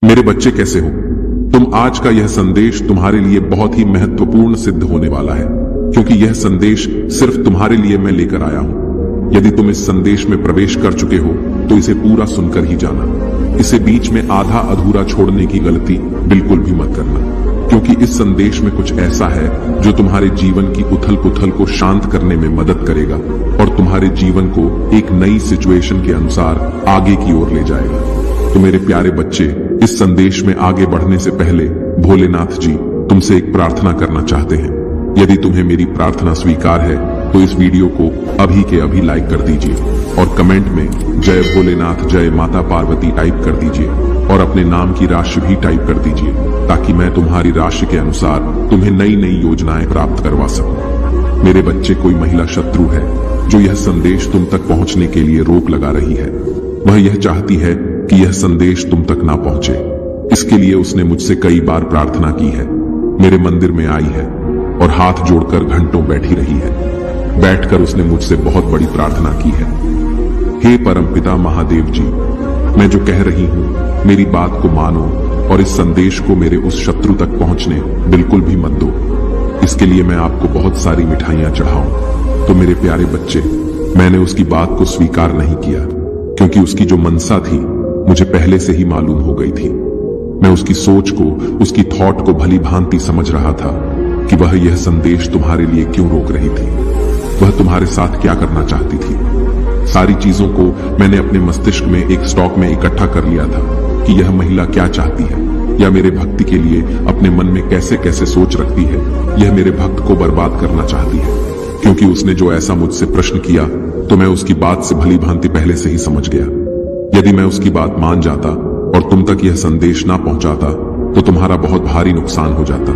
मेरे बच्चे कैसे हो? तुम आज का यह संदेश तुम्हारे लिए बहुत ही महत्वपूर्ण सिद्ध होने वाला है, क्योंकि यह संदेश सिर्फ तुम्हारे लिए मैं लेकर आया हूं। यदि तुम इस संदेश में प्रवेश कर चुके हो तो इसे पूरा सुनकर ही जाना। इसे बीच में आधा अधूरा छोड़ने की गलती बिल्कुल भी मत करना, क्योंकि इस संदेश में कुछ ऐसा है जो तुम्हारे जीवन की उथल पुथल को शांत करने में मदद करेगा और तुम्हारे जीवन को एक नई सिचुएशन के अनुसार आगे की ओर ले जाएगा। तो मेरे प्यारे बच्चे, इस संदेश में आगे बढ़ने से पहले भोलेनाथ जी तुमसे एक प्रार्थना करना चाहते हैं। यदि तुम्हें मेरी प्रार्थना स्वीकार है तो इस वीडियो को अभी के अभी लाइक कर दीजिए और कमेंट में जय भोलेनाथ जय माता पार्वती टाइप कर दीजिए और अपने नाम की राशि भी टाइप कर दीजिए, ताकि मैं तुम्हारी राशि के अनुसार तुम्हें नई नई योजनाएं प्राप्त करवा सकूं। मेरे बच्चे, कोई महिला शत्रु है जो यह संदेश तुम तक पहुंचने के लिए रोक लगा रही है। वह यह चाहती है कि यह संदेश तुम तक ना पहुंचे। इसके लिए उसने मुझसे कई बार प्रार्थना की है, मेरे मंदिर में आई है और हाथ जोड़कर घंटों बैठी रही है। बैठकर उसने मुझसे बहुत बड़ी प्रार्थना की है। हे परमपिता महादेव जी, मैं जो कह रही हूं मेरी बात को मानो और इस संदेश को मेरे उस शत्रु तक पहुंचने बिल्कुल भी मत दो। इसके लिए मैं आपको बहुत सारी मिठाइयां चढ़ाऊं। तो मेरे प्यारे बच्चे, मैंने उसकी बात को स्वीकार नहीं किया, क्योंकि उसकी जो मनसा थी मुझे पहले से ही मालूम हो गई थी। मैं उसकी सोच को, उसकी थॉट को भली भांति समझ रहा था कि वह यह संदेश तुम्हारे लिए क्यों रोक रही थी, वह तुम्हारे साथ क्या करना चाहती थी। सारी चीजों को मैंने अपने मस्तिष्क में एक स्टॉक में इकट्ठा कर लिया था कि यह महिला क्या चाहती है या मेरे भक्ति के लिए अपने मन में कैसे कैसे सोच रखती है। यह मेरे भक्त को बर्बाद करना चाहती है, क्योंकि उसने जो ऐसा मुझसे प्रश्न किया तो मैं उसकी बात से भली भांति पहले से ही समझ गया। यदि मैं उसकी बात मान जाता और तुम तक यह संदेश ना पहुंचाता तो तुम्हारा बहुत भारी नुकसान हो जाता।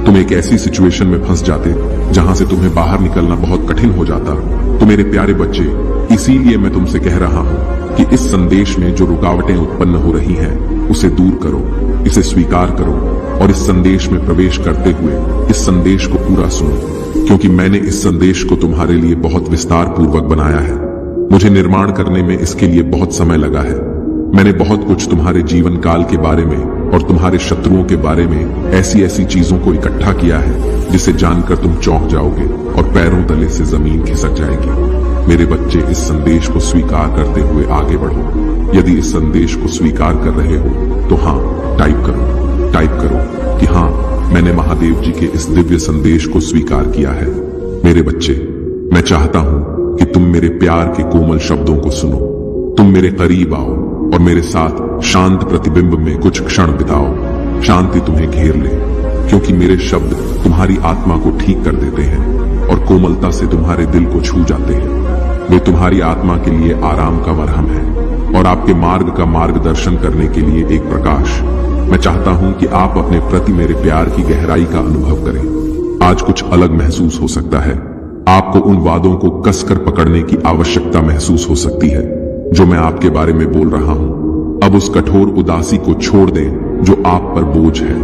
तुम एक ऐसी सिचुएशन में फंस जाते जहां से तुम्हें बाहर निकलना बहुत कठिन हो जाता। तो मेरे प्यारे बच्चे, इसीलिए मैं तुमसे कह रहा हूं कि इस संदेश में जो रुकावटें उत्पन्न हो रही हैं उसे दूर करो, इसे स्वीकार करो और इस संदेश में प्रवेश करते हुए इस संदेश को पूरा सुनो, क्योंकि मैंने इस संदेश को तुम्हारे लिए बहुत विस्तार पूर्वक बनाया है। मुझे निर्माण करने में इसके लिए बहुत समय लगा है। मैंने बहुत कुछ तुम्हारे जीवन काल के बारे में और तुम्हारे शत्रुओं के बारे में ऐसी ऐसी चीजों को इकट्ठा किया है जिसे जानकर तुम चौंक जाओगे और पैरों तले से जमीन खिसक जाएगी। मेरे बच्चे, इस संदेश को स्वीकार करते हुए आगे बढ़ो। यदि इस संदेश को स्वीकार कर रहे हो तो हाँ टाइप करो कि हाँ, मैंने महादेव जी के इस दिव्य संदेश को स्वीकार किया है। मेरे बच्चे, मैं चाहता हूं कि तुम मेरे प्यार के कोमल शब्दों को सुनो। तुम मेरे करीब आओ और मेरे साथ शांत प्रतिबिंब में कुछ क्षण बिताओ। शांति तुम्हें घेर ले, क्योंकि मेरे शब्द तुम्हारी आत्मा को ठीक कर देते हैं और कोमलता से तुम्हारे दिल को छू जाते हैं। वे तुम्हारी आत्मा के लिए आराम का मरहम है और आपके मार्ग का मार्गदर्शन करने के लिए एक प्रकाश। मैं चाहता हूं कि आप अपने प्रति मेरे प्यार की गहराई का अनुभव करें। आज कुछ अलग महसूस हो सकता है। आपको उन वादों को कसकर पकड़ने की आवश्यकता महसूस हो सकती है जो मैं आपके बारे में बोल रहा हूं। अब उस कठोर उदासी को छोड़ दें जो आप पर बोझ है।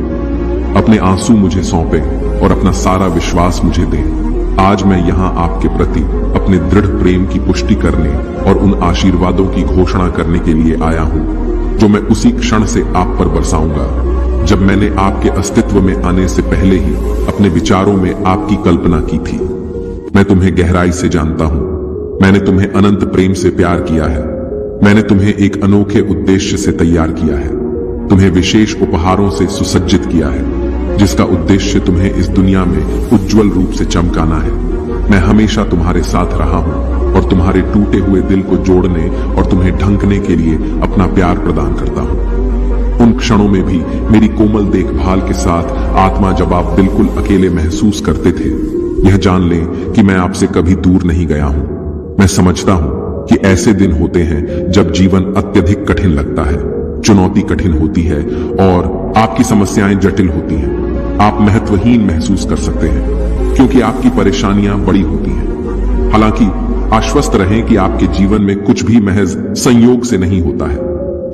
अपने आंसू मुझे सौंपें और अपना सारा विश्वास मुझे दें। आज मैं यहाँ आपके प्रति अपने दृढ़ प्रेम की पुष्टि करने और उन आशीर्वादों की घोषणा करने के लिए आया हूं जो मैं उसी क्षण से आप पर बरसाऊंगा जब मैंने आपके अस्तित्व में आने से पहले ही अपने विचारों में आपकी कल्पना की थी। मैं तुम्हें गहराई से जानता हूं। मैंने तुम्हें अनंत प्रेम से प्यार किया है। मैंने तुम्हें एक अनोखे उद्देश्य से तैयार किया है। तुम्हें विशेष उपहारों से सुसज्जित किया है, जिसका उद्देश्य तुम्हें इस दुनिया में उज्जवल रूप से चमकाना है। मैं हमेशा तुम्हारे साथ रहा हूं और तुम्हारे टूटे हुए दिल को जोड़ने और तुम्हें ढंकने के लिए अपना प्यार प्रदान करता हूं। उन क्षणों में भी मेरी कोमल देखभाल के साथ आत्मा, जब आप बिल्कुल अकेले महसूस करते थे, यह जान लें कि मैं आपसे कभी दूर नहीं गया हूं। मैं समझता हूं कि ऐसे दिन होते हैं जब जीवन अत्यधिक कठिन लगता है, चुनौती कठिन होती है और आपकी समस्याएं जटिल होती हैं। आप महत्वहीन महसूस कर सकते हैं क्योंकि आपकी परेशानियां बड़ी होती हैं। हालांकि आश्वस्त रहें कि आपके जीवन में कुछ भी महज संयोग से नहीं होता है।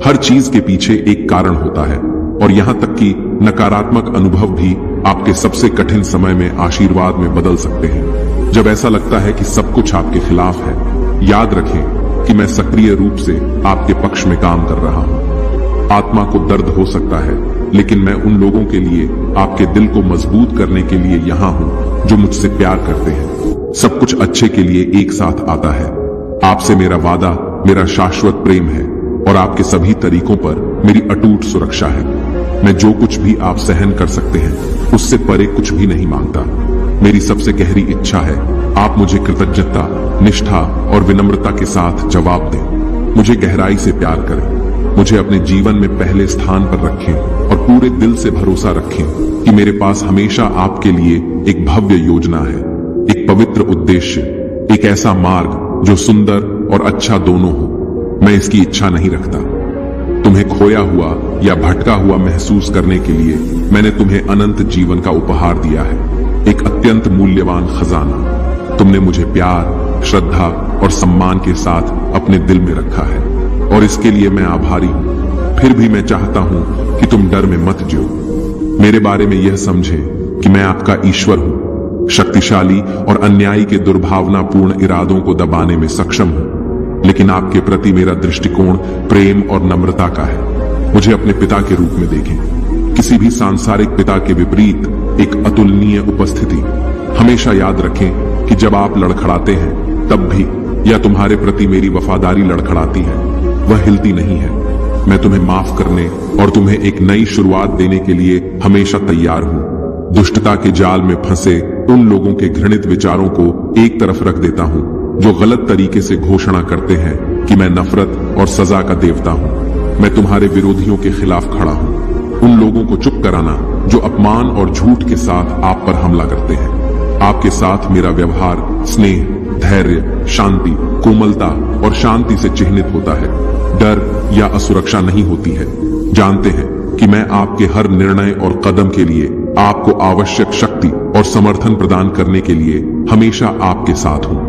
हर चीज के पीछे एक कारण होता है और यहां तक कि नकारात्मक अनुभव भी आपके सबसे कठिन समय में आशीर्वाद में बदल सकते हैं। जब ऐसा लगता है कि सब कुछ आपके खिलाफ है, याद रखें कि मैं सक्रिय रूप से आपके पक्ष में काम कर रहा हूं। आत्मा को दर्द हो सकता है, लेकिन मैं उन लोगों के लिए, आपके दिल को मजबूत करने के लिए यहां हूं जो मुझसे प्यार करते हैं। सब कुछ अच्छे के लिए एक साथ आता है। आपसे मेरा वादा मेरा शाश्वत प्रेम है और आपके सभी तरीकों पर मेरी अटूट सुरक्षा है। मैं जो कुछ भी आप सहन कर सकते हैं उससे परे कुछ भी नहीं मांगता। मेरी सबसे गहरी इच्छा है आप मुझे कृतज्ञता, निष्ठा और विनम्रता के साथ जवाब दें। मुझे गहराई से प्यार करें, मुझे अपने जीवन में पहले स्थान पर रखें और पूरे दिल से भरोसा रखें कि मेरे पास हमेशा आपके लिए एक भव्य योजना है, एक पवित्र उद्देश्य, एक ऐसा मार्ग जो सुंदर और अच्छा दोनों हो। मैं इसकी इच्छा नहीं रखता। तुम्हें खोया हुआ या भटका हुआ महसूस करने के लिए मैंने तुम्हें अनंत जीवन का उपहार दिया है, एक अत्यंत मूल्यवान खजाना। तुमने मुझे प्यार, श्रद्धा और सम्मान के साथ अपने दिल में रखा है और इसके लिए मैं आभारी हूं। फिर भी मैं चाहता हूं कि तुम डर में मत जियो। मेरे बारे में यह समझे कि मैं आपका ईश्वर हूं, शक्तिशाली और अन्यायी के दुर्भावनापूर्ण इरादों को दबाने में सक्षम हूं, लेकिन आपके प्रति मेरा दृष्टिकोण प्रेम और नम्रता का है। मुझे अपने पिता के रूप में देखें, किसी भी सांसारिक पिता के विपरीत एक अतुलनीय उपस्थिति। हमेशा याद रखें कि जब आप लड़खड़ाते हैं तब भी, या तुम्हारे प्रति मेरी वफादारी लड़खड़ाती है, वह हिलती नहीं है। मैं तुम्हें माफ करने और तुम्हें एक नई शुरुआत देने के लिए हमेशा तैयार हूं। दुष्टता के जाल में फंसे उन लोगों के घृणित विचारों को एक तरफ रख देता हूं जो गलत तरीके से घोषणा करते हैं कि मैं नफरत और सजा का देवता हूं। मैं तुम्हारे विरोधियों के खिलाफ खड़ा हूं, उन लोगों को चुप कराना जो अपमान और झूठ के साथ आप पर हमला करते हैं। आपके साथ मेरा व्यवहार स्नेह, धैर्य, शांति, कोमलता और शांति से चिह्नित होता है। डर या असुरक्षा नहीं होती है। जानते हैं कि मैं आपके हर निर्णय और कदम के लिए आपको आवश्यक शक्ति और समर्थन प्रदान करने के लिए हमेशा आपके साथ हूं।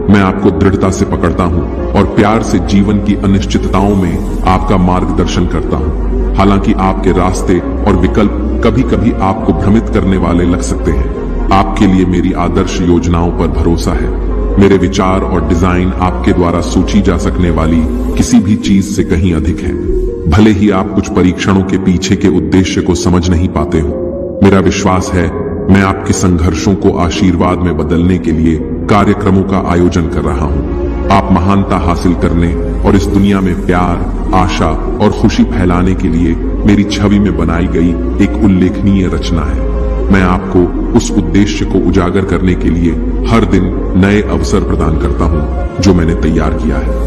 मैं आपको दृढ़ता से पकड़ता हूं और प्यार से जीवन की अनिश्चितताओं में आपका मार्गदर्शन करता हूं। हालांकि आपके रास्ते और विकल्प कभी कभी आपको भ्रमित करने वाले लग सकते हैं, आपके लिए मेरी आदर्श योजनाओं पर भरोसा है। मेरे विचार और डिजाइन आपके द्वारा सोची जा सकने वाली किसी भी चीज से कहीं अधिक है। भले ही आप कुछ परीक्षणों के पीछे के उद्देश्य को समझ नहीं पाते हो, मेरा विश्वास है मैं आपके संघर्षों को आशीर्वाद में बदलने के लिए कार्यक्रमों का आयोजन कर रहा हूं। आप महानता हासिल करने और इस दुनिया में प्यार, आशा और खुशी फैलाने के लिए मेरी छवि में बनाई गई एक उल्लेखनीय रचना है। मैं आपको उस उद्देश्य को उजागर करने के लिए हर दिन नए अवसर प्रदान करता हूं जो मैंने तैयार किया है।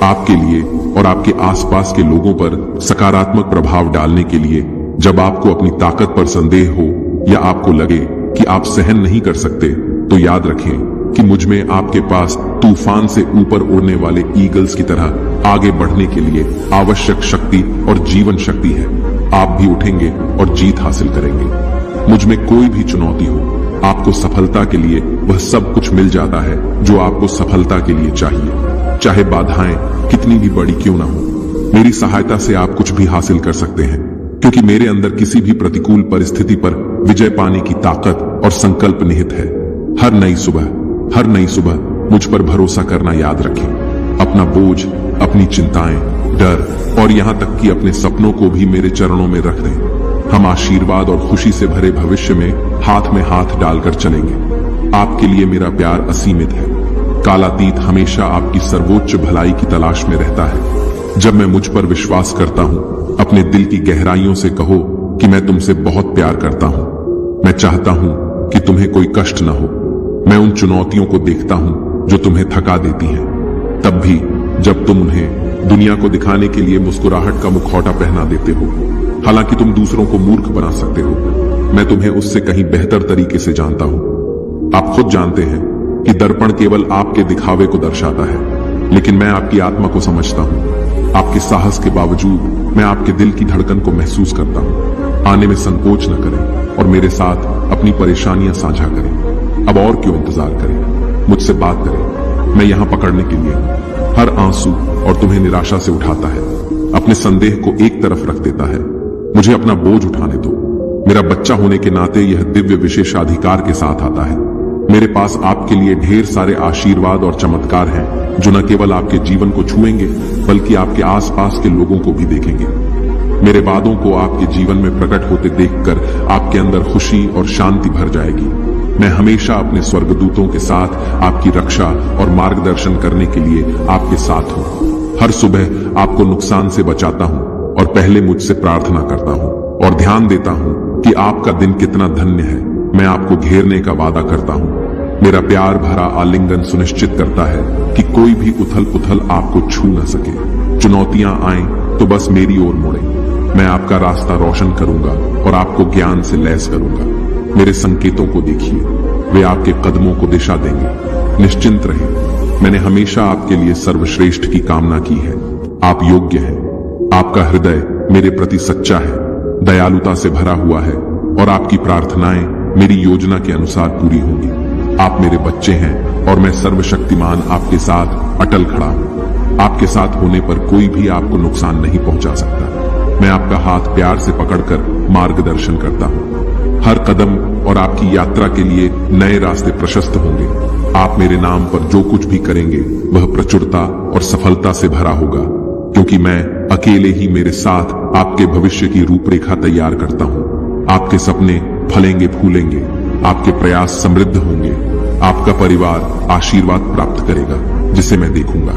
आपके लिए और आपके आसपास के लोगों पर सकारात्मक प्रभाव डालने के लिए जब आपको अपनी ताकत पर संदेह हो या आपको लगे कि आप सहन नहीं कर सकते, तो याद रखें कि मुझ में आपके पास तूफान से ऊपर उड़ने वाले ईगल्स की तरह आगे बढ़ने के लिए आवश्यक शक्ति और जीवन शक्ति है। आप भी उठेंगे और जीत हासिल करेंगे। मुझ में कोई भी चुनौती हो, आपको सफलता के लिए वह सब कुछ मिल जाता है जो आपको सफलता के लिए चाहिए, चाहे बाधाएं कितनी भी बड़ी क्यों ना हो। मेरी सहायता से आप कुछ भी हासिल कर सकते हैं, क्योंकि मेरे अंदर किसी भी प्रतिकूल परिस्थिति पर विजय पाने की ताकत और संकल्प निहित है। हर नई सुबह मुझ पर भरोसा करना याद रखें। अपना बोझ, अपनी चिंताएं, डर और यहां तक कि अपने सपनों को भी मेरे चरणों में रख दें। हम आशीर्वाद और खुशी से भरे भविष्य में हाथ डालकर चलेंगे। आपके लिए मेरा प्यार असीमित है। कालातीत हमेशा आपकी सर्वोच्च भलाई की तलाश में रहता है। जब मैं मुझ पर विश्वास करता हूं, अपने दिल की गहराइयों से कहो कि मैं तुमसे बहुत प्यार करता हूं। मैं चाहता हूं कि तुम्हें कोई कष्ट न हो। मैं उन चुनौतियों को देखता हूं जो तुम्हें थका देती हैं। तब भी जब तुम उन्हें दुनिया को दिखाने के लिए मुस्कुराहट का मुखौटा पहना देते हो। हालांकि तुम दूसरों को मूर्ख बना सकते हो, मैं तुम्हें उससे कहीं बेहतर तरीके से जानता हूं। आप खुद जानते हैं कि दर्पण केवल आपके दिखावे को दर्शाता है, लेकिन मैं आपकी आत्मा को समझता हूं। आपके साहस के बावजूद मैं आपके दिल की धड़कन को महसूस करता हूं। आने में संकोच न करें और मेरे साथ अपनी परेशानियां साझा करें। अब और क्यों इंतजार करें, मुझसे बात करें। मैं यहां पकड़ने के लिए हूं। हर आंसू और तुम्हें निराशा से उठाता है, अपने संदेह को एक तरफ रख देता है। मुझे अपना बोझ उठाने दो। मेरा बच्चा होने के नाते यह दिव्य विशेषाधिकार के साथ आता है। मेरे पास आपके लिए ढेर सारे आशीर्वाद और चमत्कार हैं जो न केवल आपके जीवन को छुएंगे बल्कि आपके आसपास के लोगों को भी देखेंगे। मेरे वादों को आपके जीवन में प्रकट होते देखकर आपके अंदर खुशी और शांति भर जाएगी। मैं हमेशा अपने स्वर्गदूतों के साथ आपकी रक्षा और मार्गदर्शन करने के लिए आपके साथ हूँ। हर सुबह आपको नुकसान से बचाता हूँ और पहले मुझसे प्रार्थना करता हूँ और ध्यान देता हूँ कि आपका दिन कितना धन्य है। मैं आपको घेरने का वादा करता हूँ। मेरा प्यार भरा आलिंगन सुनिश्चित करता है कि कोई भी उथल पुथल आपको छू न सके। चुनौतियां आएं तो बस मेरी ओर मुड़े। मैं आपका रास्ता रोशन करूंगा और आपको ज्ञान से लैस करूंगा। मेरे संकेतों को देखिए, वे आपके कदमों को दिशा देंगे। निश्चिंत रहिए, मैंने हमेशा आपके लिए सर्वश्रेष्ठ की कामना की है। आप योग्य हैं। आपका हृदय मेरे प्रति सच्चा है, दयालुता से भरा हुआ है और आपकी प्रार्थनाएं मेरी योजना के अनुसार पूरी होंगी। आप मेरे बच्चे हैं और मैं सर्वशक्तिमान आपके साथ अटल खड़ा हूं। आपके साथ होने पर कोई भी आपको नुकसान नहीं पहुंचा सकता। मैं आपका हाथ प्यार से पकड़कर मार्गदर्शन करता हूं। हर कदम और आपकी यात्रा के लिए नए रास्ते प्रशस्त होंगे। आप मेरे नाम पर जो कुछ भी करेंगे वह प्रचुरता और सफलता से भरा होगा, क्योंकि मैं अकेले ही मेरे साथ आपके भविष्य की रूपरेखा तैयार करता हूं। आपके सपने फलेंगे फूलेंगे, आपके प्रयास समृद्ध होंगे, आपका परिवार आशीर्वाद प्राप्त करेगा जिसे मैं देखूंगा।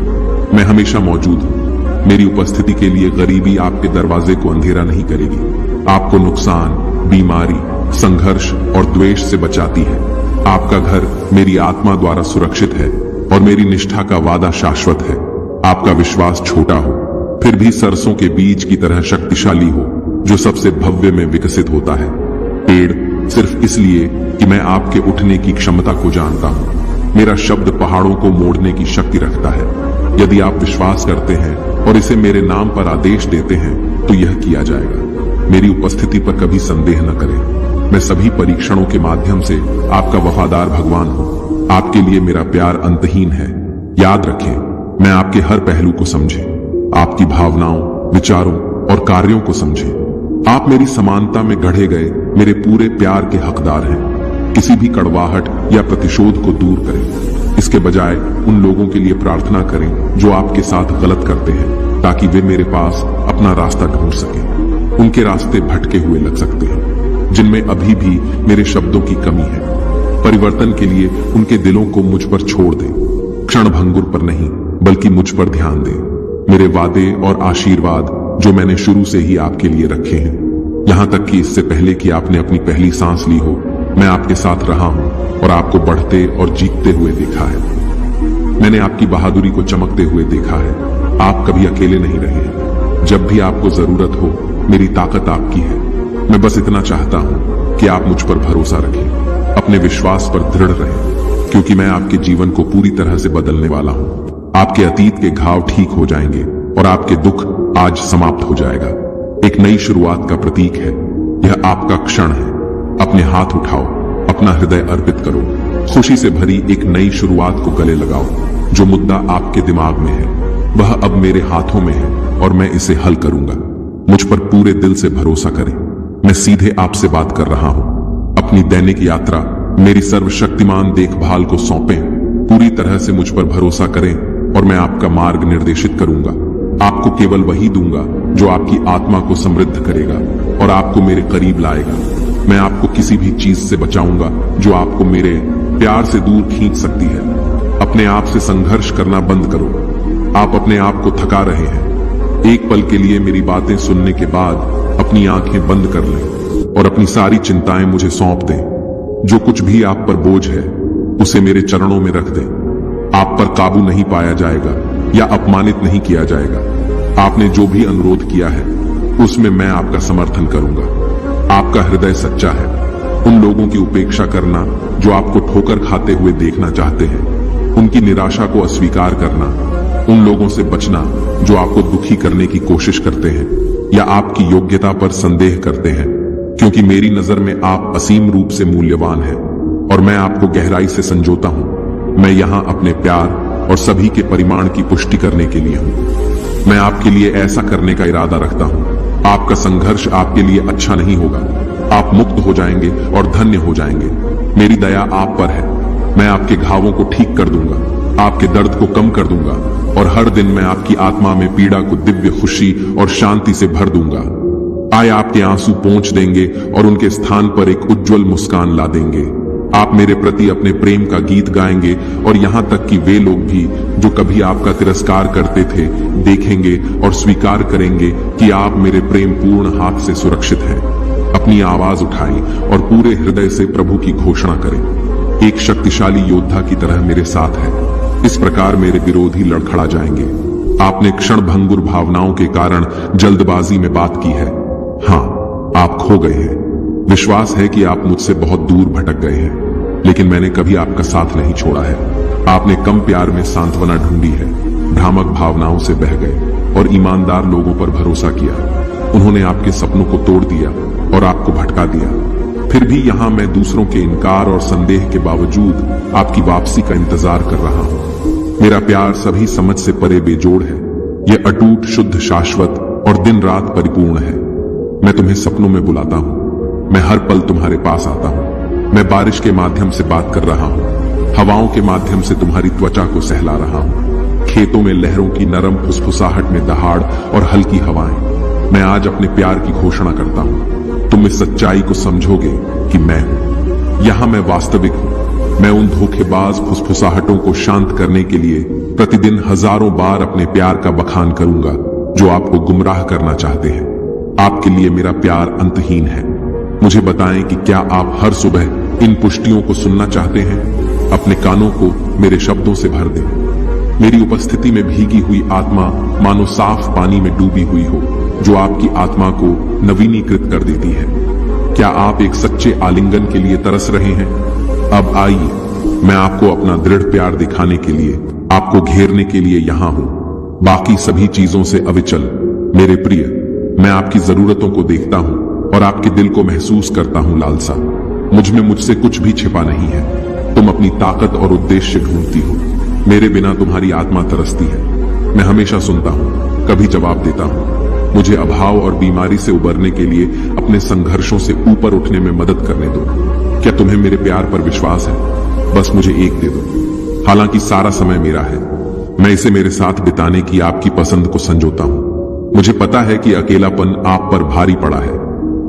मैं हमेशा मौजूद हूं। मेरी उपस्थिति के लिए गरीबी आपके दरवाजे को अंधेरा नहीं करेगी। आपको नुकसान, बीमारी, संघर्ष और द्वेष से बचाती है। आपका घर मेरी आत्मा द्वारा सुरक्षित है और मेरी निष्ठा का वादा शाश्वत है। आपका विश्वास छोटा हो फिर भी सरसों के बीज की तरह शक्तिशाली हो, जो सबसे भव्य में विकसित होता है। पेड़ सिर्फ इसलिए कि मैं आपके उठने की क्षमता को जानता हूं। मेरा शब्द पहाड़ों को मोड़ने की शक्ति रखता है। यदि आप विश्वास करते हैं और इसे मेरे नाम पर आदेश देते हैं तो यह किया जाएगा। मेरी उपस्थिति पर कभी संदेह न करें। मैं सभी परीक्षणों के माध्यम से आपका वफादार भगवान हूं। आपके लिए मेरा प्यार अंतहीन है। याद रखें, मैं आपके हर पहलू को समझे, आपकी भावनाओं, विचारों और कार्यों को समझे। आप मेरी समानता में गढ़े गए मेरे पूरे प्यार के हकदार हैं। किसी भी कड़वाहट या प्रतिशोध को दूर करें। इसके बजाय उन लोगों के लिए प्रार्थना करें जो आपके साथ गलत करते हैं, ताकि वे मेरे पास अपना रास्ता ढूंढ सकें। उनके रास्ते भटके हुए लग सकते हैं, जिनमें अभी भी मेरे शब्दों की कमी है। परिवर्तन के लिए उनके दिलों को मुझ पर छोड़ दें। क्षण भंगुर पर नहीं, बल्कि मुझ पर ध्यान दें। मेरे वादे और आशीर्वाद जो मैंने शुरू से ही आपके लिए रखे हैं, यहां तक कि इससे पहले कि आपने अपनी पहली सांस ली हो, मैं आपके साथ रहा हूं और आपको बढ़ते और जीतते हुए देखा है। मैंने आपकी बहादुरी को चमकते हुए देखा है। आप कभी अकेले नहीं रहे। जब भी आपको जरूरत हो, मेरी ताकत आपकी है। मैं बस इतना चाहता हूं कि आप मुझ पर भरोसा रखें, अपने विश्वास पर दृढ़ रहें, क्योंकि मैं आपके जीवन को पूरी तरह से बदलने वाला हूं। आपके अतीत के घाव ठीक हो जाएंगे और आपके दुख आज समाप्त हो जाएगा। एक नई शुरुआत का प्रतीक है। यह आपका क्षण है। अपने हाथ उठाओ, अपना हृदय अर्पित करो, खुशी से भरी एक नई शुरुआत को गले लगाओ। जो मुद्दा आपके दिमाग में है वह अब मेरे हाथों में है और मैं इसे हल करूंगा। मुझ पर पूरे दिल से भरोसा करें। मैं सीधे आपसे बात कर रहा हूं। अपनी दैनिक यात्रा मेरी सर्वशक्तिमान देखभाल को सौंपें। पूरी तरह से मुझ पर भरोसा करें और मैं आपका मार्ग निर्देशित करूंगा। आपको केवल वही दूंगा जो आपकी आत्मा को समृद्ध करेगा और आपको मेरे करीब लाएगा। मैं आपको किसी भी चीज से बचाऊंगा जो आपको मेरे प्यार से दूर खींच सकती है। अपने आप से संघर्ष करना बंद करो। आप अपने आप को थका रहे हैं। एक पल के लिए मेरी बातें सुनने के बाद अपनी आंखें बंद कर लें और अपनी सारी चिंताएं मुझे सौंप दें। जो कुछ भी आप पर बोझ है उसे मेरे चरणों में रख दें। आप पर काबू नहीं पाया जाएगा या अपमानित नहीं किया जाएगा। आपने जो भी अनुरोध किया है उसमें मैं आपका समर्थन करूंगा। आपका हृदय सच्चा है। उन लोगों की उपेक्षा करना जो आपको ठोकर खाते हुए देखना चाहते हैं, उनकी निराशा को अस्वीकार करना, उन लोगों से बचना जो आपको दुखी करने की कोशिश करते हैं या आपकी योग्यता पर संदेह करते हैं, क्योंकि मेरी नजर में आप असीम रूप से मूल्यवान हैं और मैं आपको गहराई से संजोता हूं। मैं यहां अपने प्यार और सभी के परिमाण की पुष्टि करने के लिए हूं। मैं आपके लिए ऐसा करने का इरादा रखता हूं। आपका संघर्ष आपके लिए अच्छा नहीं होगा। आप मुक्त हो जाएंगे और धन्य हो जाएंगे। मेरी दया आप पर है। मैं आपके घावों को ठीक कर दूंगा, आपके दर्द को कम कर दूंगा और हर दिन मैं आपकी आत्मा में पीड़ा को दिव्य खुशी और शांति से भर दूंगा। आए आपके आंसू पोंछ देंगे और उनके स्थान पर एक उज्जवल मुस्कान ला देंगे। आप मेरे प्रति अपने प्रेम का गीत गाएंगे और यहां तक कि वे लोग भी जो कभी आपका तिरस्कार करते थे देखेंगे और स्वीकार करेंगे कि आप मेरे प्रेम पूर्ण हाथ से सुरक्षित हैं। अपनी आवाज उठाएं और पूरे हृदय से प्रभु की घोषणा करें। एक शक्तिशाली योद्धा की तरह मेरे साथ है। इस प्रकार मेरे विरोधी लड़खड़ा जाएंगे। आपने क्षण भंगुर भावनाओं के कारण जल्दबाजी में बात की है। हाँ, आप खो गए हैं। विश्वास है कि आप मुझसे बहुत दूर भटक गए हैं, लेकिन मैंने कभी आपका साथ नहीं छोड़ा है। आपने कम प्यार में सांत्वना ढूंढी है, भ्रामक भावनाओं से बह गए और ईमानदार लोगों पर भरोसा किया। उन्होंने आपके सपनों को तोड़ दिया और आपको भटका दिया। फिर भी यहां मैं दूसरों के इनकार और संदेह के बावजूद आपकी वापसी का इंतजार कर रहा हूं। मेरा प्यार सभी समझ से परे बेजोड़ है। यह अटूट, शुद्ध, शाश्वत और दिन रात परिपूर्ण है। मैं तुम्हें सपनों में बुलाता हूं। मैं हर पल तुम्हारे पास आता हूं। मैं बारिश के माध्यम से बात कर रहा हूं, हवाओं के माध्यम से तुम्हारी त्वचा को सहला रहा हूं, खेतों में लहरों की नरम फुसफुसाहट में दहाड़ और हल्की हवाएं। मैं आज अपने प्यार की घोषणा करता हूं। तुम इस सच्चाई को समझोगे कि मैं हूं। यहां मैं वास्तविक हूं। मैं उन धोखेबाज फुसफुसाहटों को शांत करने के लिए प्रतिदिन हजारों बार अपने प्यार का बखान करूंगा जो आपको गुमराह करना चाहते हैं। आपके लिए मेरा प्यार अंतहीन है। मुझे बताएं कि क्या आप हर सुबह इन पुष्टियों को सुनना चाहते हैं? अपने कानों को मेरे शब्दों से भर दें। मेरी उपस्थिति में भीगी हुई आत्मा मानो साफ पानी में डूबी हुई हो, जो आपकी आत्मा को नवीनीकृत कर देती है। क्या आप एक सच्चे आलिंगन के लिए तरस रहे हैं? अब आइए, मैं आपको अपना दृढ़ प्यार दिखाने के लिए, आपको घेरने के लिए यहां हूं, बाकी सभी चीजों से अविचल। मेरे प्रिय, मैं आपकी जरूरतों को देखता हूं और आपके दिल को महसूस करता हूं लालसा। मुझ में मुझसे कुछ भी छिपा नहीं है। तुम अपनी ताकत और उद्देश्य ढूंढती हो। मेरे बिना तुम्हारी आत्मा तरसती है। मैं हमेशा सुनता हूं, कभी जवाब देता हूं। मुझे अभाव और बीमारी से उबरने के लिए अपने संघर्षों से ऊपर उठने में मदद करने दो। क्या तुम्हें मेरे प्यार पर विश्वास है? बस मुझे एक दे दो। हालांकि सारा समय मेरा है, मैं इसे मेरे साथ बिताने की आपकी पसंद को संजोता हूं। मुझे पता है कि अकेलापन आप पर भारी पड़ा है।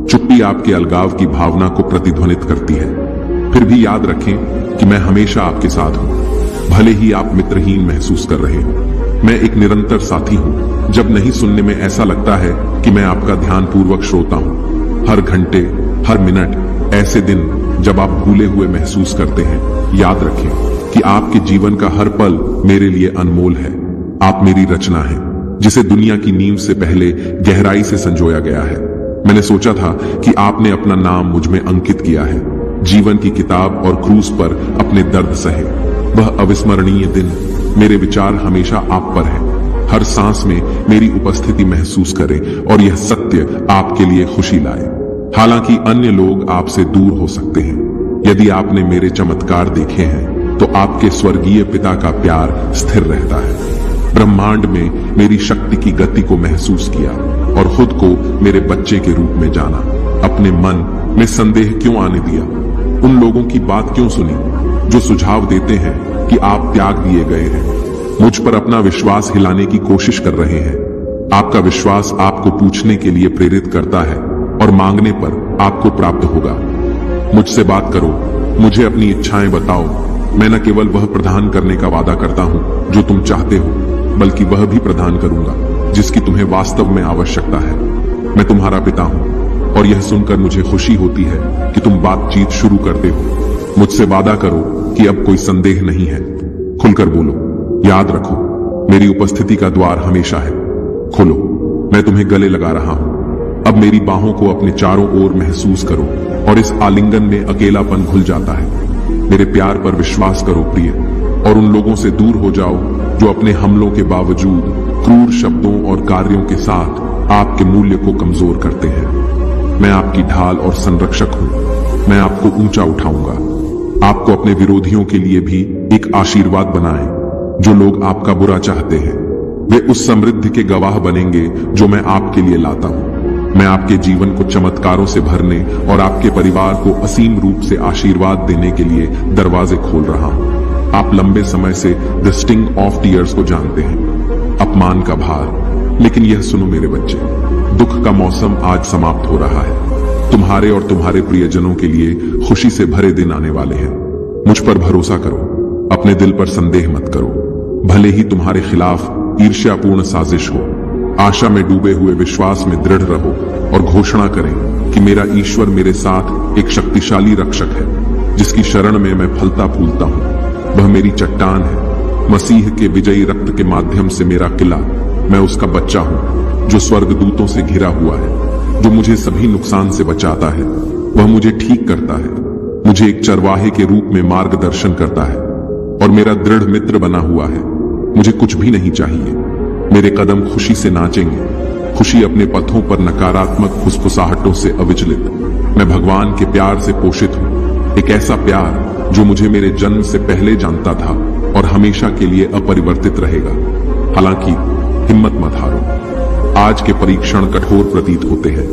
चुप्पी आपके अलगाव की भावना को प्रतिध्वनित करती है। फिर भी याद रखें कि मैं हमेशा आपके साथ हूं, भले ही आप मित्रहीन महसूस कर रहे हो। मैं एक निरंतर साथी हूं। जब नहीं सुनने में ऐसा लगता है कि मैं आपका ध्यानपूर्वक श्रोता हूं। हर घंटे, हर मिनट, ऐसे दिन जब आप भूले हुए महसूस करते हैं, याद रखें कि आपके जीवन का हर पल मेरे लिए अनमोल है। आप मेरी रचना है, जिसे दुनिया की नींव से पहले गहराई से संजोया गया है। मैंने सोचा था कि आपने अपना नाम मुझ में अंकित किया है। जीवन की किताब और क्रूज पर अपने दर्द सहे। वह अविस्मरणीय दिन। मेरे विचार हमेशा आप पर है। हर सांस में मेरी उपस्थिति महसूस करें और यह सत्य आपके लिए खुशी लाए। हालांकि अन्य लोग आपसे दूर हो सकते हैं, यदि आपने मेरे चमत्कार देखे हैं तो आपके स्वर्गीय पिता का प्यार स्थिर रहता है। ब्रह्मांड में मेरी शक्ति की गति को महसूस किया और खुद को मेरे बच्चे के रूप में जाना। अपने मन में संदेह क्यों आने दिया? उन लोगों की बात क्यों सुनी जो सुझाव देते हैं कि आप त्याग दिए गए हैं? मुझ पर अपना विश्वास हिलाने की कोशिश कर रहे हैं। आपका विश्वास आपको पूछने के लिए प्रेरित करता है और मांगने पर आपको प्राप्त होगा। मुझसे बात करो, मुझे अपनी इच्छाएं बताओ। मैं न केवल वह प्रदान करने का वादा करता हूं जो तुम चाहते हो, बल्कि वह भी प्रदान करूंगा जिसकी तुम्हें वास्तव में आवश्यकता है। मैं तुम्हारा पिता हूं और यह सुनकर मुझे खुशी होती है कि तुम बातचीत शुरू करते हो। मुझसे वादा करो कि अब कोई संदेह नहीं है। खुलकर बोलो। याद रखो, मेरी उपस्थिति का द्वार हमेशा है। खोलो, मैं तुम्हें गले लगा रहा हूं। अब मेरी बाहों को अपने चारों ओर महसूस करो और इस आलिंगन में अकेलापन घुल जाता है। मेरे प्यार पर विश्वास करो प्रिय, और उन लोगों से दूर हो जाओ जो अपने हमलों के बावजूद क्रूर शब्दों और कार्यों के साथ आपके मूल्य को कमजोर करते हैं। मैं आपकी ढाल और संरक्षक हूं। मैं आपको ऊंचा उठाऊंगा। आपको अपने विरोधियों के लिए भी एक आशीर्वाद बनाएं। जो लोग आपका बुरा चाहते हैं वे उस समृद्धि के गवाह बनेंगे जो मैं आपके लिए लाता हूं। मैं आपके जीवन को चमत्कारों से भरने और आपके परिवार को असीम रूप से आशीर्वाद देने के लिए दरवाजे खोल रहा हूं। आप लंबे समय से द स्टिंग ऑफ टीयर्स को जानते हैं, अपमान का भार। लेकिन यह सुनो मेरे बच्चे, दुख का मौसम आज समाप्त हो रहा है। तुम्हारे और तुम्हारे प्रियजनों के लिए खुशी से भरे दिन आने वाले हैं। मुझ पर भरोसा करो, अपने दिल पर संदेह मत करो। भले ही तुम्हारे खिलाफ ईर्ष्यापूर्ण साजिश हो, आशा में डूबे हुए विश्वास में दृढ़ रहो और घोषणा करें कि मेरा ईश्वर मेरे साथ एक शक्तिशाली रक्षक है, जिसकी शरण में मैं फलता फूलता हूं। वह मेरी चट्टान है, मसीह के विजयी रक्त के माध्यम से मेरा किला। मैं उसका बच्चा हूं जो स्वर्गदूतों से घिरा हुआ है, जो मुझे सभी नुकसान से बचाता है। वह मुझे ठीक करता है, मुझे एक चरवाहे के रूप में मार्गदर्शन करता है और मेरा दृढ़ मित्र बना हुआ है। मुझे कुछ भी नहीं चाहिए। मेरे कदम खुशी से नाचेंगे, खुशी अपने पथों पर नकारात्मक फुसफुसाहटों से अविचलित। मैं भगवान के प्यार से पोषित हूं, एक ऐसा प्यार जो मुझे मेरे जन्म से पहले जानता था और हमेशा के लिए अपरिवर्तित रहेगा। हालांकि हिम्मत मत हारो। आज के परीक्षण कठोर प्रतीत होते हैं।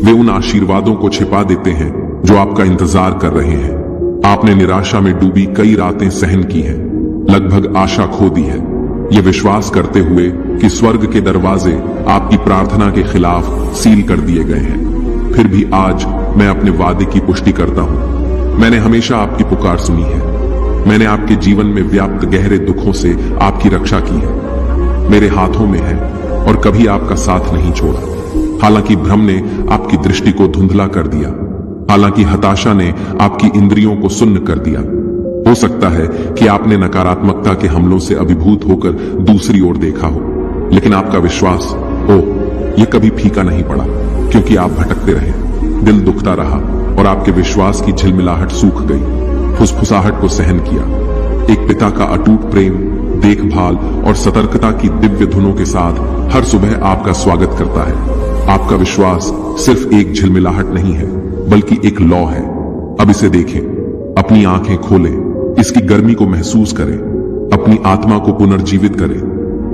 वे उन आशीर्वादों को छिपा देते हैं जो आपका इंतजार कर रहे हैं। आपने निराशा में डूबी कई रातें सहन की हैं, लगभग आशा खो दी है, ये विश्वास करते हुए कि स्वर्ग के दरवाजे आपकी प्रार्थना के खिलाफ सील कर दिए गए हैं। फिर भी आज मैं अपने वादे की पुष्टि करता हूं। मैंने हमेशा आपकी पुकार सुनी है। मैंने आपके जीवन में व्याप्त गहरे दुखों से आपकी रक्षा की है। मेरे हाथों में है और कभी आपका साथ नहीं छोड़ा। हालांकि भ्रम ने आपकी दृष्टि को धुंधला कर दिया, हालांकि हताशा ने आपकी इंद्रियों को सुन्न कर दिया। हो सकता है कि आपने नकारात्मकता के हमलों से अभिभूत होकर दूसरी ओर देखा हो, लेकिन आपका विश्वास ये कभी फीका नहीं पड़ा, क्योंकि आप भटकते रहे। दिल दुखता रहा और आपके विश्वास की झिलमिलाहट सूख गई। फुसफुसाहट को सहन किया। एक पिता का अटूट प्रेम, देखभाल और सतर्कता की दिव्य धुनों के साथ हर सुबह आपका स्वागत करता है। आपका विश्वास सिर्फ एक झिलमिलाहट नहीं है, बल्कि एक लौ है। अब इसे देखें, अपनी आंखें खोलें, इसकी गर्मी को महसूस करें, अपनी आत्मा को पुनर्जीवित करें,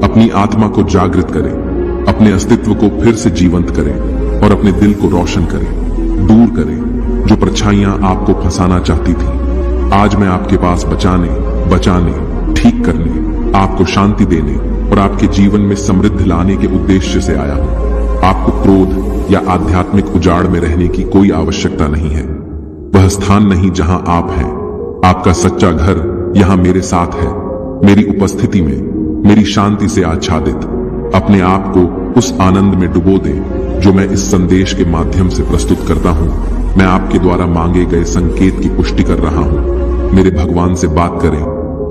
अपनी आत्मा को जागृत करें, अपने अस्तित्व को फिर से जीवंत करें और अपने दिल को रोशन करें, दूर करें जो परछाइयां आपको फंसाना चाहती थी। आज मैं आपके पास बचाने, ठीक करने, आपको शांति देने और आपके जीवन में समृद्धि लाने के उद्देश्य से आया हूं। आपको क्रोध या आध्यात्मिक उजाड़ में रहने की कोई आवश्यकता नहीं है। वह स्थान नहीं जहां आप हैं। आपका सच्चा घर यहां मेरे साथ है, मेरी उपस्थिति में, मेरी शांति से आच्छादित। अपने आप को उस आनंद में डुबो दें जो मैं इस संदेश के माध्यम से प्रस्तुत करता हूं। मैं आपके द्वारा मांगे गए संकेत की पुष्टि कर रहा हूं। मेरे भगवान से बात करें।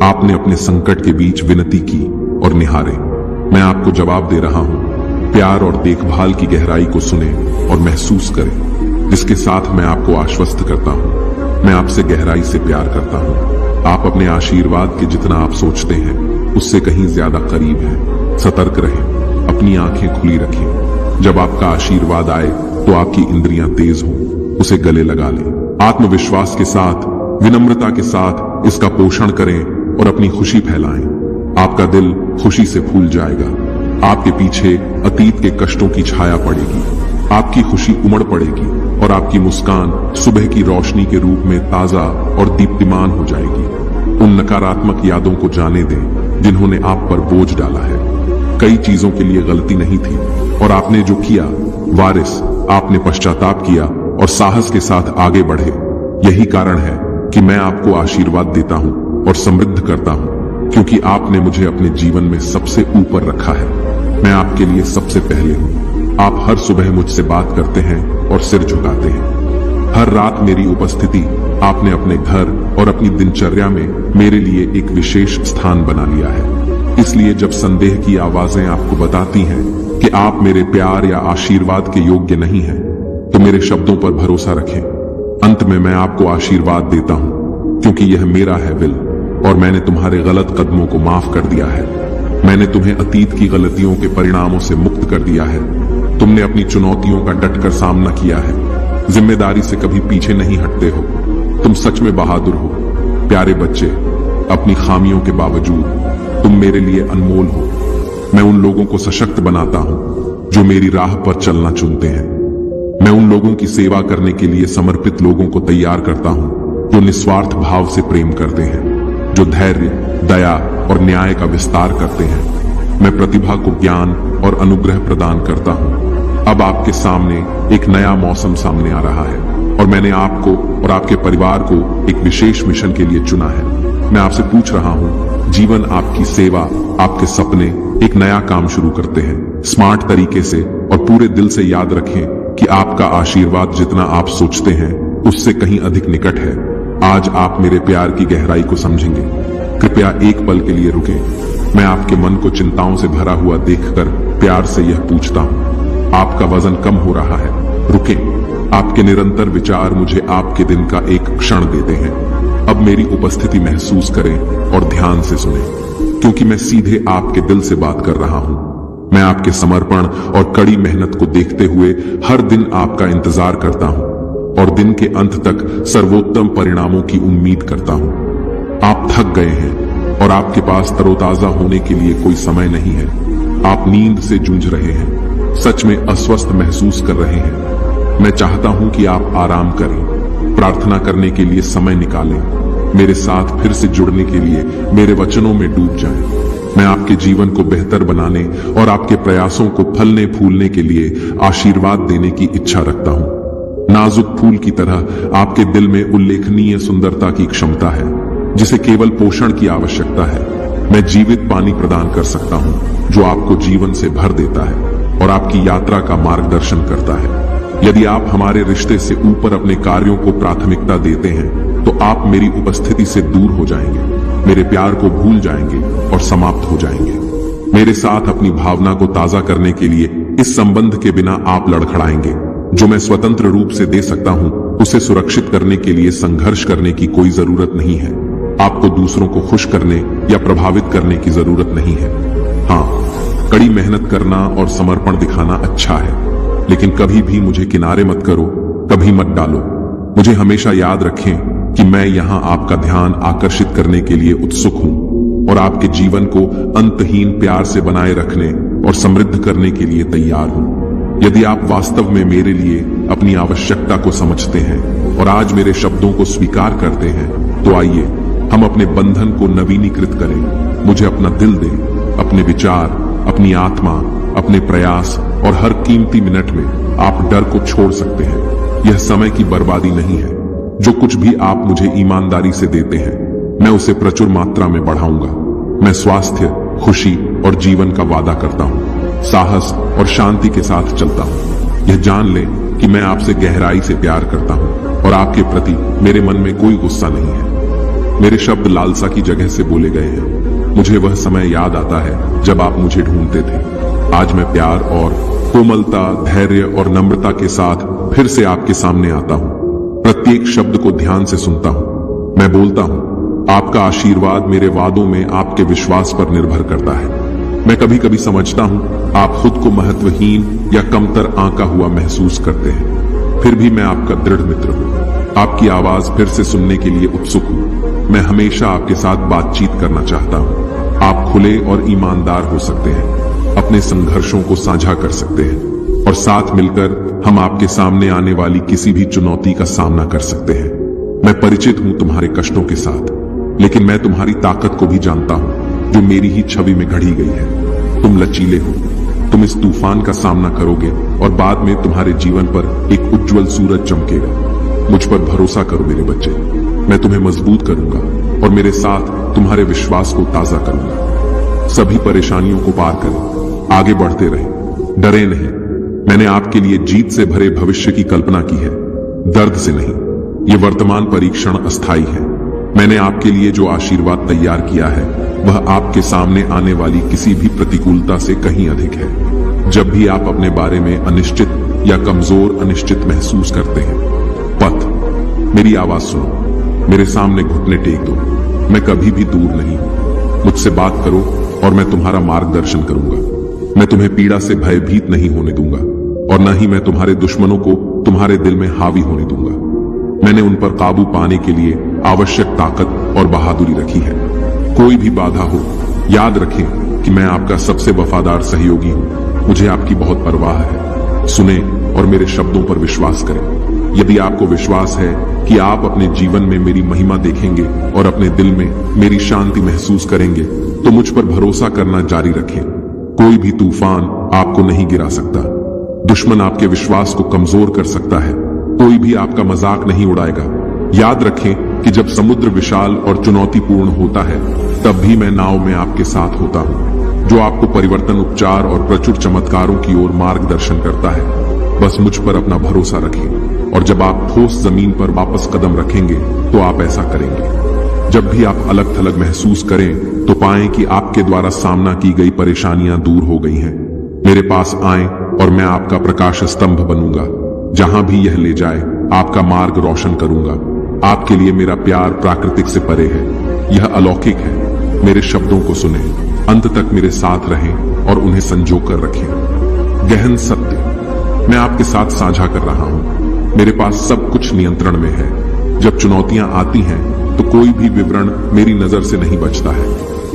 आपने अपने संकट के बीच विनती की और निहारे। मैं आपको जवाब दे रहा हूं। प्यार और देखभाल की गहराई को सुने और महसूस करें, जिसके साथ मैं आपको आश्वस्त करता हूं। मैं आपसे गहराई से प्यार करता हूं। आप अपने आशीर्वाद के जितना आप सोचते हैं उससे कहीं ज्यादा करीब हैं। सतर्क रहें, अपनी आंखें खुली रखें। जब आपका आशीर्वाद आए तो आपकी इंद्रियां तेज हों, उसे गले लगा लें। आत्मविश्वास के साथ, विनम्रता के साथ इसका पोषण करें और अपनी खुशी फैलाएं। आपका दिल खुशी से फूल जाएगा। आपके पीछे अतीत के कष्टों की छाया पड़ेगी। आपकी खुशी उमड़ पड़ेगी और आपकी मुस्कान सुबह की रोशनी के रूप में ताजा और दीप्तिमान हो जाएगी। उन नकारात्मक यादों को जाने दें जिन्होंने आप पर बोझ डाला है। कई चीजों के लिए गलती नहीं थी और आपने जो किया, वारिस, आपने पश्चाताप किया और साहस के साथ आगे बढ़े। यही कारण है कि मैं आपको आशीर्वाद देता हूं और समृद्ध करता हूं, क्योंकि आपने मुझे अपने जीवन में सबसे ऊपर रखा है। मैं आपके लिए सबसे पहले हूं। आप हर सुबह मुझसे बात करते हैं और सिर झुकाते हैं। हर रात मेरी उपस्थिति आपने अपने घर और अपनी दिनचर्या में मेरे लिए एक विशेष स्थान बना लिया है। इसलिए जब संदेह की आवाजें आपको बताती हैं कि आप मेरे प्यार या आशीर्वाद के योग्य नहीं हैं, तो मेरे शब्दों पर भरोसा रखें। अंत में मैं आपको आशीर्वाद देता हूं, क्योंकि यह मेरा है विल और मैंने तुम्हारे गलत कदमों को माफ कर दिया है। मैंने तुम्हें अतीत की गलतियों के परिणामों से मुक्त कर दिया है। तुमने अपनी चुनौतियों का डटकर सामना किया है। जिम्मेदारी से कभी पीछे नहीं हटते हो। तुम सच में बहादुर हो। प्यारे बच्चे, अपनी खामियों के बावजूद तुम मेरे लिए अनमोल हो। मैं उन लोगों को सशक्त बनाता हूं जो मेरी राह पर चलना चुनते हैं। मैं उन लोगों की सेवा करने के लिए समर्पित लोगों को तैयार करता हूं जो निस्वार्थ भाव से प्रेम करते हैं, जो धैर्य, दया और न्याय का विस्तार करते हैं। मैं प्रतिभा को ज्ञान और अनुग्रह प्रदान करता हूं। अब आपके सामने एक नया मौसम सामने आ रहा है और मैंने आपको और आपके परिवार को एक विशेष मिशन के लिए चुना है। मैं आपसे पूछ रहा हूं, जीवन आपकी सेवा, आपके सपने एक नया काम शुरू करते हैं स्मार्ट तरीके से, और पूरे दिल से याद रखें कि आपका आशीर्वाद जितना आप सोचते हैं उससे कहीं अधिक निकट है। आज आप मेरे प्यार की गहराई को समझेंगे। कृपया एक पल के लिए रुकें। मैं आपके मन को चिंताओं से भरा हुआ देखकर प्यार से यह पूछता हूं, आपका वजन कम हो रहा है। रुकें। आपके निरंतर विचार मुझे आपके दिन का एक क्षण देते हैं। अब मेरी उपस्थिति महसूस करें और ध्यान से सुनें, क्योंकि मैं सीधे आपके दिल से बात कर रहा हूं। मैं आपके समर्पण और कड़ी मेहनत को देखते हुए हर दिन आपका इंतजार करता हूं और दिन के अंत तक सर्वोत्तम परिणामों की उम्मीद करता हूं। आप थक गए हैं और आपके पास तरोताजा होने के लिए कोई समय नहीं है। आप नींद से जूझ रहे हैं, सच में अस्वस्थ महसूस कर रहे हैं। मैं चाहता हूं कि आप आराम करें, प्रार्थना करने के लिए समय निकालें, मेरे साथ फिर से जुड़ने के लिए मेरे वचनों में डूब जाएं। मैं आपके जीवन को बेहतर बनाने और आपके प्रयासों को फलने फूलने के लिए आशीर्वाद देने की इच्छा रखता हूं। नाजुक फूल की तरह आपके दिल में उल्लेखनीय सुंदरता की क्षमता है, जिसे केवल पोषण की आवश्यकता है। मैं जीवित पानी प्रदान कर सकता हूं, जो आपको जीवन से भर देता है और आपकी यात्रा का मार्गदर्शन करता है। यदि आप हमारे रिश्ते से ऊपर अपने कार्यों को प्राथमिकता देते हैं, तो आप मेरी उपस्थिति से दूर हो जाएंगे, मेरे प्यार को भूल जाएंगे और समाप्त हो जाएंगे। मेरे साथ अपनी भावना को ताजा करने के लिए इस संबंध के बिना आप लड़खड़ाएंगे। जो मैं स्वतंत्र रूप से दे सकता हूं, उसे सुरक्षित करने के लिए संघर्ष करने की कोई जरूरत नहीं है। आपको दूसरों को खुश करने या प्रभावित करने की जरूरत नहीं है। हाँ, कड़ी मेहनत करना और समर्पण दिखाना अच्छा है, लेकिन कभी भी मुझे किनारे मत करो, कभी मत डालो। मुझे हमेशा याद रखें कि मैं यहां आपका ध्यान आकर्षित करने के लिए उत्सुक हूं और आपके जीवन को अंतहीन प्यार से बनाए रखने और समृद्ध करने के लिए तैयार हूं। यदि आप वास्तव में मेरे लिए अपनी आवश्यकता को समझते हैं और आज मेरे शब्दों को स्वीकार करते हैं, तो आइए हम अपने बंधन को नवीनीकृत करें। मुझे अपना दिल दें, अपने विचार, अपनी आत्मा, अपने प्रयास, और हर कीमती मिनट में आप डर को छोड़ सकते हैं। यह समय की बर्बादी नहीं है। जो कुछ भी आप मुझे ईमानदारी से देते हैं, मैं उसे प्रचुर मात्रा में बढ़ाऊंगा। मैं स्वास्थ्य, खुशी और जीवन का वादा करता हूं, साहस और शांति के साथ चलता हूं। यह जान लें कि मैं आपसे गहराई से प्यार करता हूं और आपके प्रति मेरे मन में कोई गुस्सा नहीं है। मेरे शब्द लालसा की जगह से बोले गए हैं। मुझे वह समय याद आता है जब आप मुझे ढूंढते थे। आज मैं प्यार और कोमलता, धैर्य और नम्रता के साथ फिर से आपके सामने आता हूं। प्रत्येक शब्द को ध्यान से सुनता हूं। मैं बोलता हूं, आपका आशीर्वाद मेरे वादों में आपके विश्वास पर निर्भर करता है। मैं कभी कभी समझता हूं आप खुद को महत्वहीन या कमतर आंका हुआ महसूस करते हैं, फिर भी मैं आपका दृढ़ मित्र हूं। आपकी आवाज फिर से सुनने के लिए उत्सुक हूं। मैं हमेशा आपके साथ बातचीत करना चाहता हूं। आप खुले और ईमानदार हो सकते हैं, अपने संघर्षों को साझा कर सकते हैं और साथ मिलकर हम आपके सामने आने वाली किसी भी चुनौती का सामना कर सकते हैं। मैं परिचित हूं तुम्हारे कष्टों के साथ, लेकिन मैं तुम्हारी ताकत को भी जानता हूं, जो मेरी ही छवि में गढ़ी गई है। तुम लचीले हो, तुम इस तूफान का सामना करोगे और बाद में तुम्हारे जीवन पर एक उज्जवल सूरज चमकेगा। मुझ पर भरोसा करो मेरे बच्चे, मैं तुम्हें मजबूत करूंगा और मेरे साथ तुम्हारे विश्वास को ताजा करूंगा। सभी परेशानियों को पार करें, आगे बढ़ते रहें, डरे नहीं। मैंने आपके लिए जीत से भरे भविष्य की कल्पना की है, दर्द से नहीं। ये वर्तमान परीक्षण अस्थायी है। मैंने आपके लिए जो आशीर्वाद तैयार किया है, वह आपके सामने आने वाली किसी भी प्रतिकूलता से कहीं अधिक है। जब भी आप अपने बारे में अनिश्चित या कमजोर अनिश्चित महसूस करते हैं, पथ मेरी आवाज सुनो, मेरे सामने घुटने टेक दो। मैं कभी भी दूर नहीं हूं। मुझसे बात करो और मैं तुम्हारा मार्गदर्शन करूंगा। मैं तुम्हें पीड़ा से भयभीत नहीं होने दूंगा और न ही मैं तुम्हारे दुश्मनों को तुम्हारे दिल में हावी होने दूंगा। मैंने उन पर काबू पाने के लिए आवश्यक ताकत और बहादुरी रखी है। कोई भी बाधा हो, याद रखें कि मैं आपका सबसे वफादार सहयोगी हूं। मुझे आपकी बहुत परवाह है। सुने और मेरे शब्दों पर विश्वास करें। यदि आपको विश्वास है कि आप अपने जीवन में मेरी महिमा देखेंगे और अपने दिल में मेरी शांति महसूस करेंगे, तो मुझ पर भरोसा करना जारी रखें। कोई भी तूफान आपको नहीं गिरा सकता। दुश्मन आपके विश्वास को कमजोर कर सकता है, कोई भी आपका मजाक नहीं उड़ाएगा। याद रखें कि जब समुद्र विशाल और चुनौतीपूर्ण होता है, तब भी मैं नाव में आपके साथ होता हूं, जो आपको परिवर्तन, उपचार और प्रचुर चमत्कारों की ओर मार्गदर्शन करता है। बस मुझ पर अपना भरोसा रखें, और जब आप ठोस जमीन पर वापस कदम रखेंगे तो आप ऐसा करेंगे। जब भी आप अलग थलग महसूस करें तो पाएं कि आपके द्वारा सामना की गई परेशानियां दूर हो गई हैं। मेरे पास आएं और मैं आपका प्रकाश स्तंभ बनूंगा। जहां भी यह ले जाए, आपका मार्ग रोशन करूंगा। आपके लिए मेरा प्यार प्राकृतिक से परे है, यह अलौकिक है। मेरे शब्दों को सुने, अंत तक मेरे साथ रहें और उन्हें संजो कर रखें। गहन सत्य मैं आपके साथ साझा कर रहा हूं। मेरे पास सब कुछ नियंत्रण में है। जब चुनौतियां आती हैं तो कोई भी विवरण मेरी नजर से नहीं बचता है,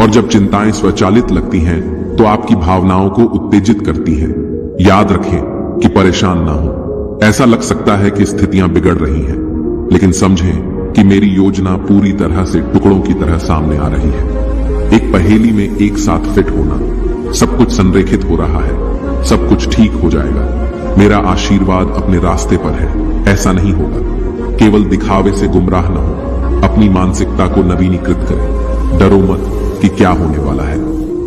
और जब चिंताएं स्वचालित लगती हैं तो आपकी भावनाओं को उत्तेजित करती हैं। याद रखें कि परेशान ना हो। ऐसा लग सकता है कि स्थितियां बिगड़ रही हैं, लेकिन समझें कि मेरी योजना पूरी तरह से टुकड़ों की तरह सामने आ रही है। एक पहेली में एक साथ फिट होना। सब कुछ संरेखित हो रहा है, सब कुछ ठीक हो जाएगा। मेरा आशीर्वाद अपने रास्ते पर है। ऐसा नहीं होगा। केवल दिखावे से गुमराह न हो। अपनी मानसिकता को नवीनीकृत करें। डरो मत कि क्या होने वाला है।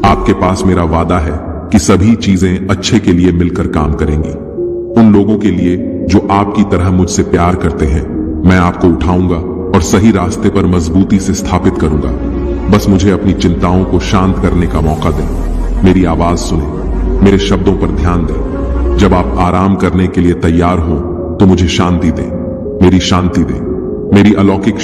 आपके पास मेरा वादा है कि सभी चीजें अच्छे के लिए मिलकर काम करेंगी। उन लोगों के लिए जो आपकी तरह मुझसे प्यार करते हैं, मैं आपको उठाऊंगा और सही रास्ते पर मजबूती से स्थापित करूंगा। बस मुझे अपनी चिंताओं को शांत करने का मौका दें। मेरी आवाज सुने, मेरे शब्दों पर ध्यान दें। जब आप आराम करने के लिए तैयार हो तो मुझे शांति दें। मेरी शांति दें। मेरी अलौकिक